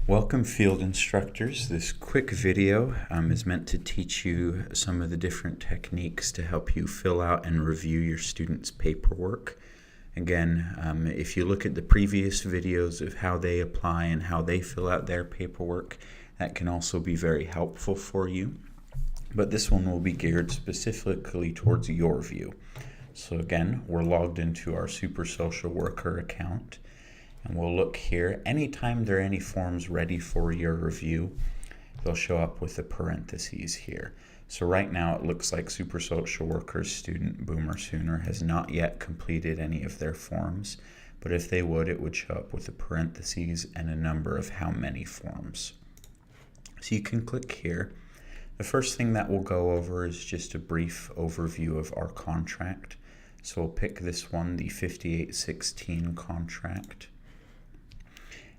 Welcome field instructors. This quick video is meant to teach you some of the different techniques to help you fill out and review your students' paperwork. Again, if you look at the previous videos of how they apply and how they fill out their paperwork, that can also be very helpful for you. But this one will be geared specifically towards your view. So again, we're logged into our Super Social Worker account. And we'll look here. Anytime there are any forms ready for your review, they'll show up with the parentheses here. So right now it looks like Super Social Worker's student Boomer Sooner has not yet completed any of their forms, but if they would, it would show up with the parentheses and a number of how many forms. So you can click here. The first thing that we'll go over is just a brief overview of our contract. So we'll pick this one, the 5816 contract.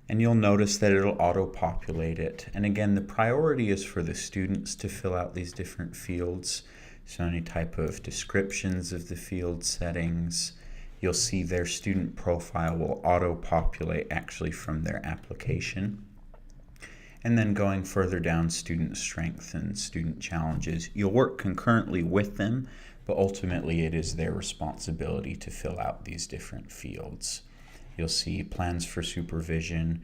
And you'll notice that it'll auto-populate it. And again, the priority is for the students to fill out these different fields. So any type of descriptions of the field settings, you'll see their student profile will auto-populate actually from their application. And then going further down, student strength and student challenges, you'll work concurrently with them, but ultimately it is their responsibility to fill out these different fields. You'll see plans for supervision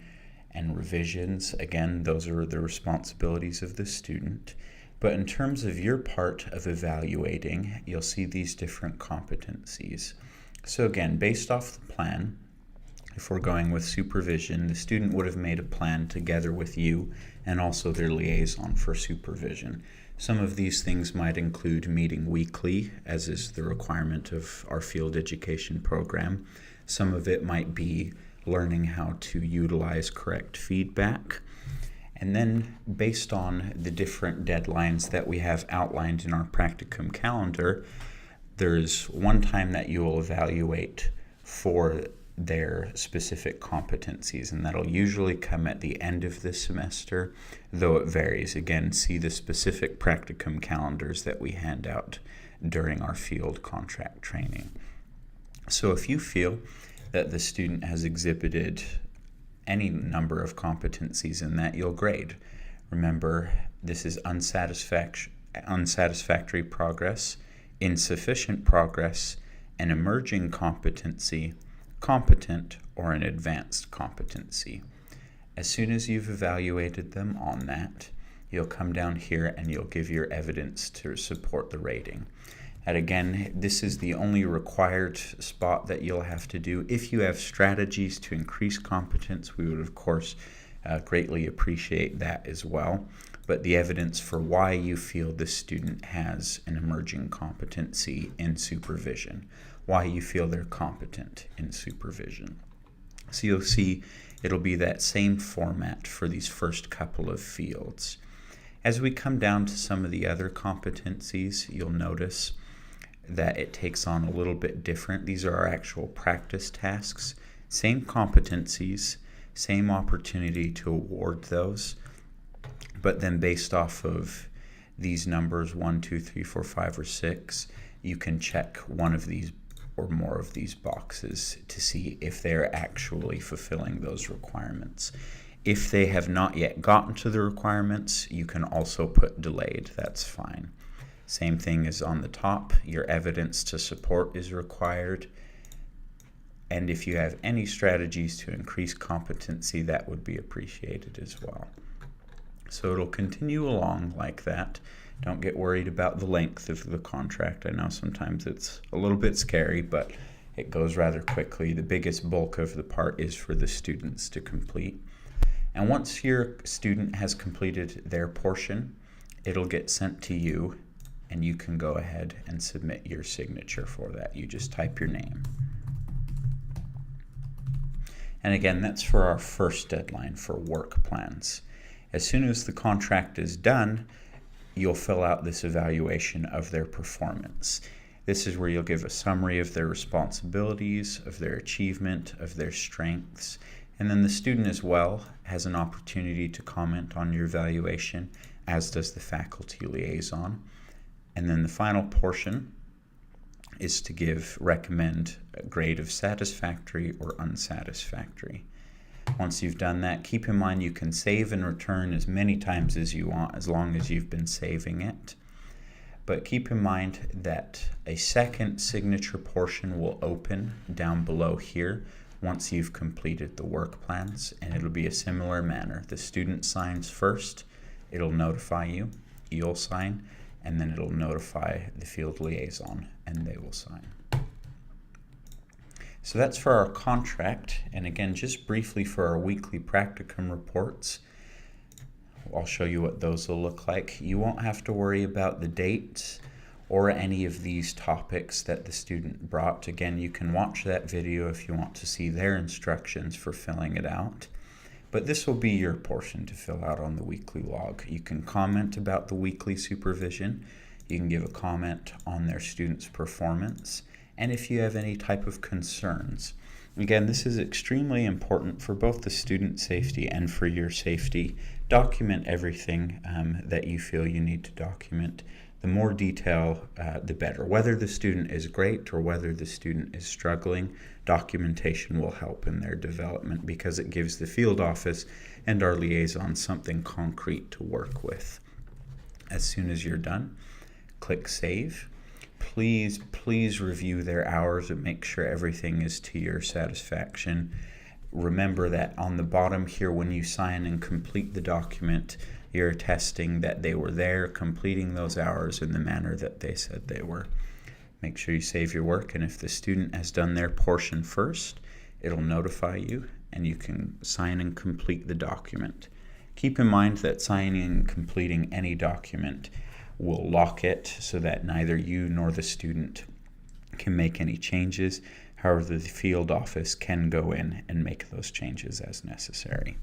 and revisions. Again, those are the responsibilities of the student. But in terms of your part of evaluating, you'll see these different competencies. So again, based off the plan, if we're going with supervision, the student would have made a plan together with you and also their liaison for supervision. Some of these things might include meeting weekly, as is the requirement of our field education program. Some of it might be learning how to utilize correct feedback. And then based on the different deadlines that we have outlined in our practicum calendar, there's one time that you will evaluate for their specific competencies, and that'll usually come at the end of the semester, though it varies. Again, see the specific practicum calendars that we hand out during our field contract training. So if you feel that the student has exhibited any number of competencies in that, you'll grade. Remember, this is unsatisfactory progress, insufficient progress, an emerging competency, competent, or an advanced competency. As soon as you've evaluated them on that, you'll come down here and you'll give your evidence to support the rating. And again, this is the only required spot that you'll have to do. If you have strategies to increase competence, we would of course greatly appreciate that as well. But the evidence for why you feel the student has an emerging competency in supervision, why you feel they're competent in supervision. So you'll see it'll be that same format for these first couple of fields. As we come down to some of the other competencies, you'll notice that it takes on a little bit different. These are our actual practice tasks. Same competencies, same opportunity to award those, but then based off of these numbers, 1, 2, 3, 4, 5, or 6, you can check one of these or more of these boxes to see if they're actually fulfilling those requirements. If they have not yet gotten to the requirements, you can also put delayed. That's fine. Same thing as on the top. Your evidence to support is required. And if you have any strategies to increase competency, that would be appreciated as well. So it'll continue along like that. Don't get worried about the length of the contract. I know sometimes it's a little bit scary, but it goes rather quickly. The biggest bulk of the part is for the students to complete. And once your student has completed their portion, it'll get sent to you, and you can go ahead and submit your signature for that. You just type your name. And again, that's for our first deadline for work plans. As soon as the contract is done, you'll fill out this evaluation of their performance. This is where you'll give a summary of their responsibilities, of their achievement, of their strengths, and then the student as well has an opportunity to comment on your evaluation, as does the faculty liaison. And then the final portion is to recommend a grade of satisfactory or unsatisfactory. Once you've done that, keep in mind you can save and return as many times as you want, as long as you've been saving it. But keep in mind that a second signature portion will open down below here once you've completed the work plans, and it'll be a similar manner. The student signs first, it'll notify you, you'll sign, and then it'll notify the field liaison, and they will sign. So that's for our contract, and again, just briefly for our weekly practicum reports, I'll show you what those will look like. You won't have to worry about the dates or any of these topics that the student brought. Again, you can watch that video if you want to see their instructions for filling it out. But this will be your portion to fill out on the weekly log. You can comment about the weekly supervision. You can give a comment on their students' performance. And if you have any type of concerns. Again, this is extremely important for both the student safety and for your safety. Document everything that you feel you need to document. The more detail, the better. Whether the student is great or whether the student is struggling, documentation will help in their development because it gives the field office and our liaison something concrete to work with. As soon as you're done, click Save. Please review their hours and make sure everything is to your satisfaction. Remember that on the bottom here, when you sign and complete the document, you're attesting that they were there completing those hours in the manner that they said they were. Make sure you save your work, and if the student has done their portion first, it'll notify you and you can sign and complete the document. Keep in mind that signing and completing any document will lock it so that neither you nor the student can make any changes. However, the field office can go in and make those changes as necessary.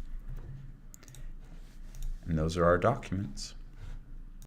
And those are our documents.